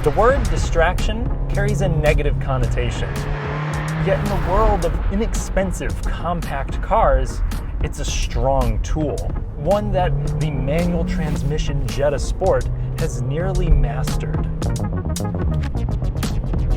The word distraction carries a negative connotation. Yet in the world of inexpensive, compact cars, it's a strong tool, one that the manual transmission Jetta Sport has nearly mastered.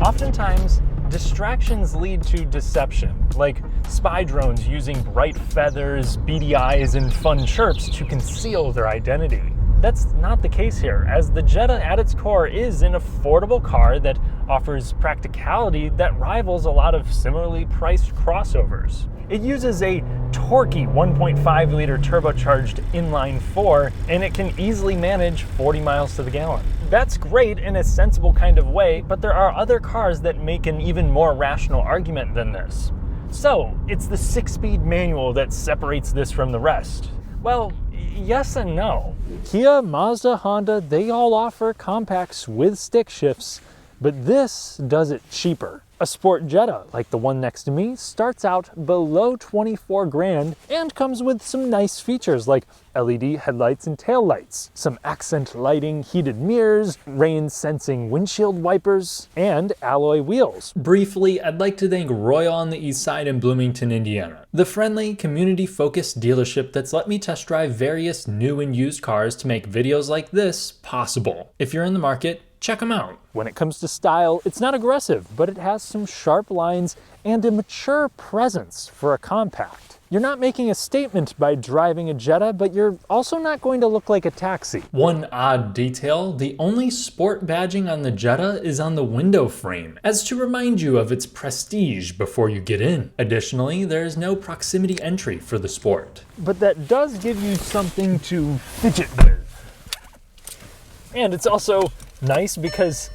Oftentimes, distractions lead to deception, like spy drones using bright feathers, beady eyes, and fun chirps to conceal their identity. That's not the case here, as the Jetta at its core is an affordable car that offers practicality that rivals a lot of similarly priced crossovers. It uses a torquey 1.5-liter turbocharged inline-4, and it can easily manage 40 miles to the gallon. That's great in a sensible kind of way, but there are other cars that make an even more rational argument than this. So, it's the 6-speed manual that separates this from the rest. Well, yes and no. Kia, Mazda, Honda, they all offer compacts with stick shifts, but this does it cheaper. A sport Jetta, like the one next to me, starts out below 24 grand and comes with some nice features like LED headlights and taillights, some accent lighting, heated mirrors, rain-sensing windshield wipers, and alloy wheels. Briefly, I'd like to thank Royal on the Eastside in Bloomington, Indiana, the friendly, community-focused dealership that's let me test drive various new and used cars to make videos like this possible. If you're in the market, check them out. When it comes to style, it's not aggressive, but it has some sharp lines and a mature presence for a compact. You're not making a statement by driving a Jetta, but you're also not going to look like a taxi. One odd detail, the only sport badging on the Jetta is on the window frame, as to remind you of its prestige before you get in. Additionally, there is no proximity entry for the Sport. But that does give you something to fidget with. And it's also nice because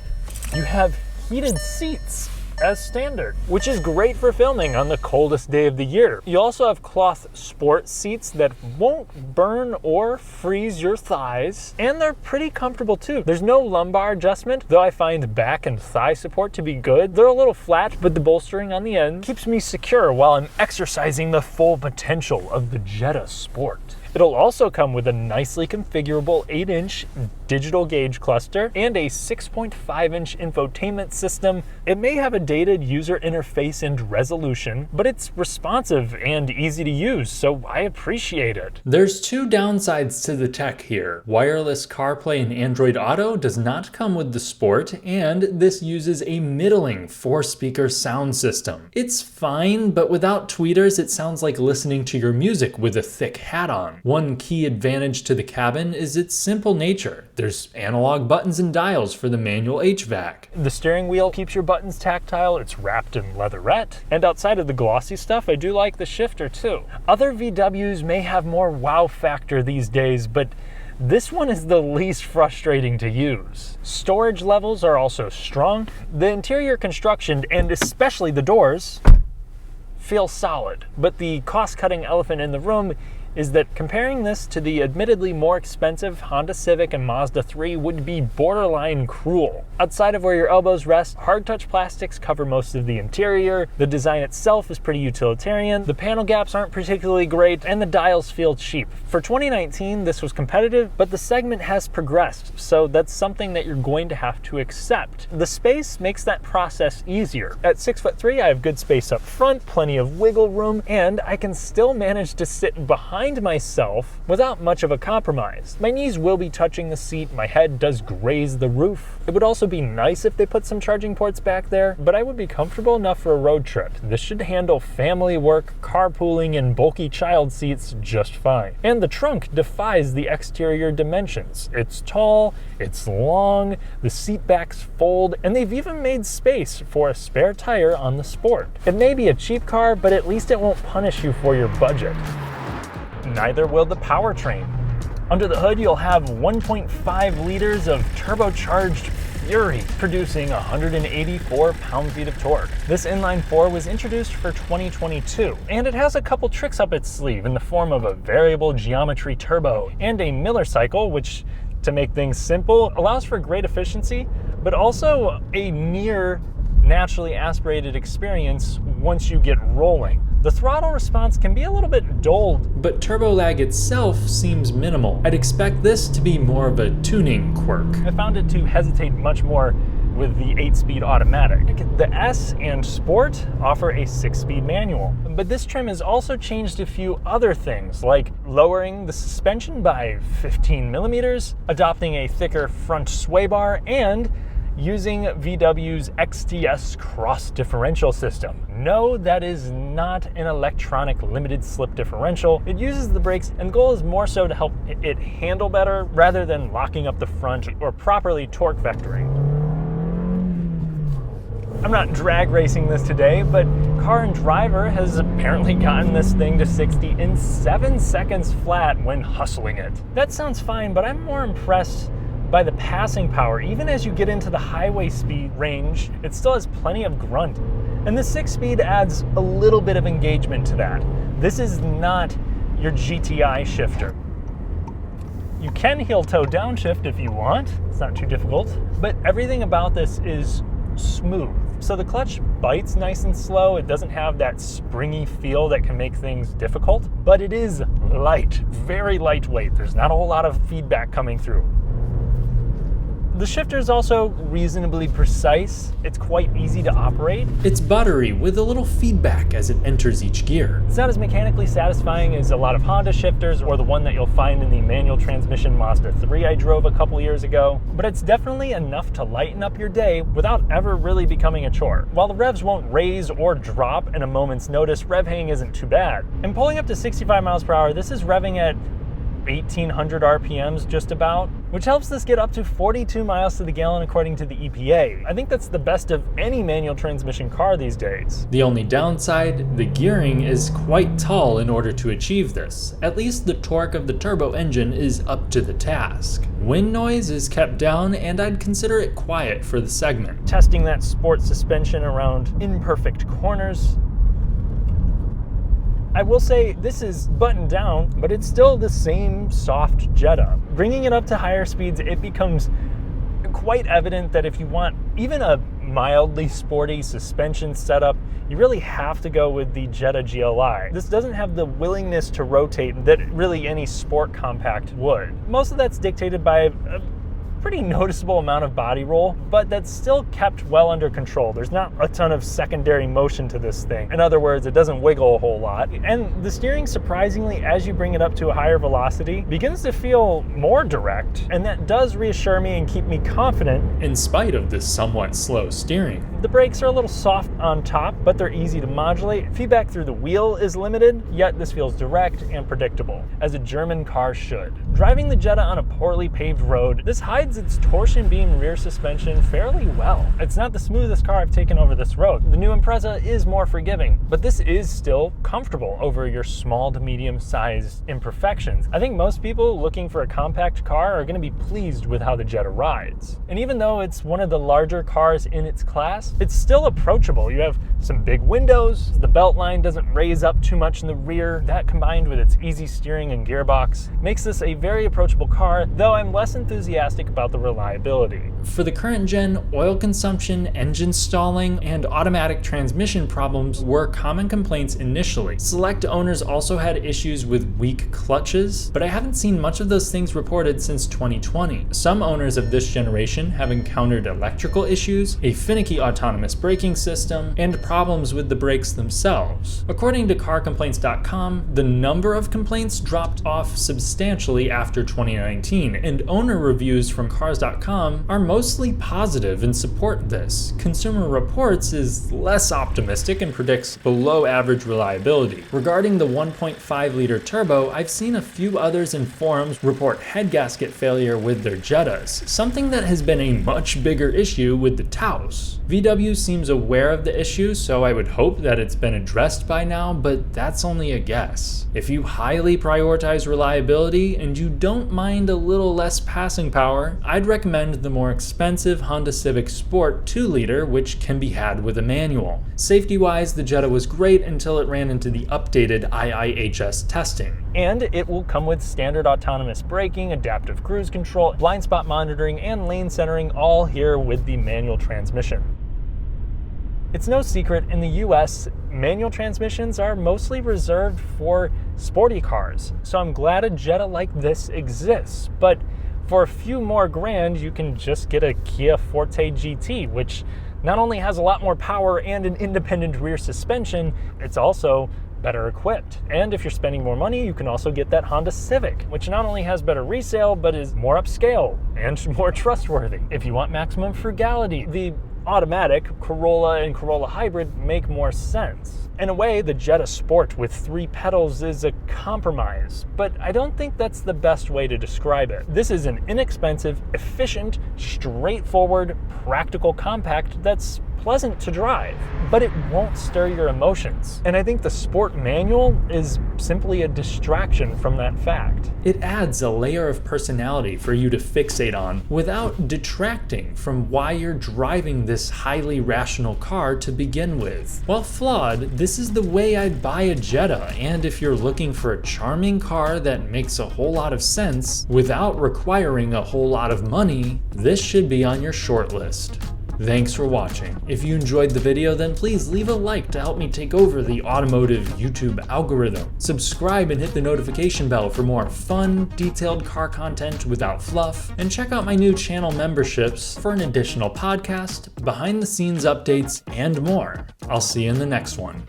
you have heated seats as standard, which is great for filming on the coldest day of the year. You also have cloth sport seats that won't burn or freeze your thighs, and they're pretty comfortable too. There's no lumbar adjustment, though I find back and thigh support to be good. They're a little flat, but the bolstering on the end keeps me secure while I'm exercising the full potential of the Jetta Sport. It'll also come with a nicely configurable 8-inch digital gauge cluster and a 6.5-inch infotainment system. It may have a dated user interface and resolution, but it's responsive and easy to use, so I appreciate it. There's two downsides to the tech here. Wireless CarPlay and Android Auto does not come with the Sport, and this uses a middling 4-speaker sound system. It's fine, but without tweeters, it sounds like listening to your music with a thick hat on. One key advantage to the cabin is its simple nature. There's analog buttons and dials for the manual HVAC. The steering wheel keeps your buttons tactile, it's wrapped in leatherette, and outside of the glossy stuff, I do like the shifter too. Other VWs may have more wow factor these days, but this one is the least frustrating to use. Storage levels are also strong. The interior construction, and especially the doors, feel solid. But the cost-cutting elephant in the room is that comparing this to the admittedly more expensive Honda Civic and Mazda 3 would be borderline cruel. Outside of where your elbows rest, hard-touch plastics cover most of the interior, the design itself is pretty utilitarian, the panel gaps aren't particularly great, and the dials feel cheap. For 2019, this was competitive, but the segment has progressed, so that's something that you're going to have to accept. The space makes that process easier. At 6'3", I have good space up front, plenty of wiggle room, and I can still manage to sit behind myself without much of a compromise. My knees will be touching the seat, my head does graze the roof. It would also be nice if they put some charging ports back there, but I would be comfortable enough for a road trip. This should handle family work, carpooling, and bulky child seats just fine. And the trunk defies the exterior dimensions. It's tall, it's long, the seat backs fold, and they've even made space for a spare tire on the Sport. It may be a cheap car, but at least it won't punish you for your budget. Neither will the powertrain. Under the hood, you'll have 1.5 liters of turbocharged fury, producing 184 pound-feet of torque. This inline-4 was introduced for 2022, and it has a couple tricks up its sleeve in the form of a variable geometry turbo and a Miller cycle, which, to make things simple, allows for great efficiency, but also a near naturally aspirated experience once you get rolling. The throttle response can be a little bit dulled, but turbo lag itself seems minimal. I'd expect this to be more of a tuning quirk. I found it to hesitate much more with the 8-speed automatic. The S and Sport offer a 6-speed manual. But this trim has also changed a few other things, like lowering the suspension by 15 millimeters, adopting a thicker front sway bar, and using VW's XTS cross differential system. No, that is not an electronic limited slip differential. It uses the brakes, and the goal is more so to help it handle better rather than locking up the front or properly torque vectoring. I'm not drag racing this today, but Car and Driver has apparently gotten this thing to 60 in 7 seconds flat when hustling it. That sounds fine, but I'm more impressed by the passing power. Even as you get into the highway speed range, it still has plenty of grunt. And the 6-speed adds a little bit of engagement to that. This is not your GTI shifter. You can heel-toe downshift if you want. It's not too difficult. But everything about this is smooth. So the clutch bites nice and slow. It doesn't have that springy feel that can make things difficult, but it is light, very lightweight. There's not a whole lot of feedback coming through. The shifter is also reasonably precise. It's quite easy to operate. It's buttery with a little feedback as it enters each gear. It's not as mechanically satisfying as a lot of Honda shifters or the one that you'll find in the manual transmission Mazda 3 I drove a couple years ago, but it's definitely enough to lighten up your day without ever really becoming a chore. While the revs won't raise or drop in a moment's notice, rev hang isn't too bad. And pulling up to 65 miles per hour, this is revving at 1,800 RPMs just about, which helps this get up to 42 miles to the gallon according to the EPA. I think that's the best of any manual transmission car these days. The only downside, the gearing is quite tall in order to achieve this. At least the torque of the turbo engine is up to the task. Wind noise is kept down, and I'd consider it quiet for the segment. Testing that sport suspension around imperfect corners, I will say this is buttoned down, but it's still the same soft Jetta. Bringing it up to higher speeds, it becomes quite evident that if you want even a mildly sporty suspension setup, you really have to go with the Jetta GLI. This doesn't have the willingness to rotate that really any sport compact would. Most of that's dictated by a pretty noticeable amount of body roll, but that's still kept well under control. There's not a ton of secondary motion to this thing. In other words, it doesn't wiggle a whole lot. And the steering, surprisingly, as you bring it up to a higher velocity, begins to feel more direct. And that does reassure me and keep me confident. In spite of this somewhat slow steering. The brakes are a little soft on top, but they're easy to modulate. Feedback through the wheel is limited, yet this feels direct and predictable, as a German car should. Driving the Jetta on a poorly paved road, this hides its torsion beam rear suspension fairly well. It's not the smoothest car I've taken over this road. The new Impreza is more forgiving, but this is still comfortable over your small to medium sized imperfections. I think most people looking for a compact car are going to be pleased with how the Jetta rides. And even though it's one of the larger cars in its class, it's still approachable. You have some big windows, the belt line doesn't raise up too much in the rear. That, combined with its easy steering and gearbox, makes this a very approachable car, though I'm less enthusiastic about the reliability. For the current gen, oil consumption, engine stalling, and automatic transmission problems were common complaints initially. Select owners also had issues with weak clutches, but I haven't seen much of those things reported since 2020. Some owners of this generation have encountered electrical issues, a finicky autonomous braking system, and problems with the brakes themselves. According to carcomplaints.com, the number of complaints dropped off substantially after 2019, and owner reviews from cars.com are mostly positive and support this. Consumer Reports is less optimistic and predicts below average reliability. Regarding the 1.5-liter turbo, I've seen a few others in forums report head gasket failure with their Jettas, something that has been a much bigger issue with the Taos. VW seems aware of the issue, so I would hope that it's been addressed by now, but that's only a guess. If you highly prioritize reliability and you don't mind a little less passing power, I'd recommend the more expensive Honda Civic Sport 2-liter, which can be had with a manual. Safety-wise, the Jetta was great until it ran into the updated IIHS testing. And it will come with standard autonomous braking, adaptive cruise control, blind spot monitoring, and lane centering, all here with the manual transmission. It's no secret, in the US, manual transmissions are mostly reserved for sporty cars, so I'm glad a Jetta like this exists. But For a few more grand, you can just get a Kia Forte GT, which not only has a lot more power and an independent rear suspension, it's also better equipped. And if you're spending more money, you can also get that Honda Civic, which not only has better resale, but is more upscale and more trustworthy. If you want maximum frugality, the automatic Corolla and Corolla Hybrid make more sense. In a way, the Jetta Sport with 3 pedals is a compromise, but I don't think that's the best way to describe it. This is an inexpensive, efficient, straightforward, practical compact that's pleasant to drive, but it won't stir your emotions. And I think the Sport manual is simply a distraction from that fact. It adds a layer of personality for you to fixate on without detracting from why you're driving this highly rational car to begin with. While flawed, this is the way I'd buy a Jetta, and if you're looking for a charming car that makes a whole lot of sense without requiring a whole lot of money, this should be on your short list. Thanks for watching. If you enjoyed the video, then please leave a like to help me take over the automotive YouTube algorithm. Subscribe and hit the notification bell for more fun, detailed car content without fluff, and check out my new channel memberships for an additional podcast, behind the scenes updates, and more. I'll see you in the next one.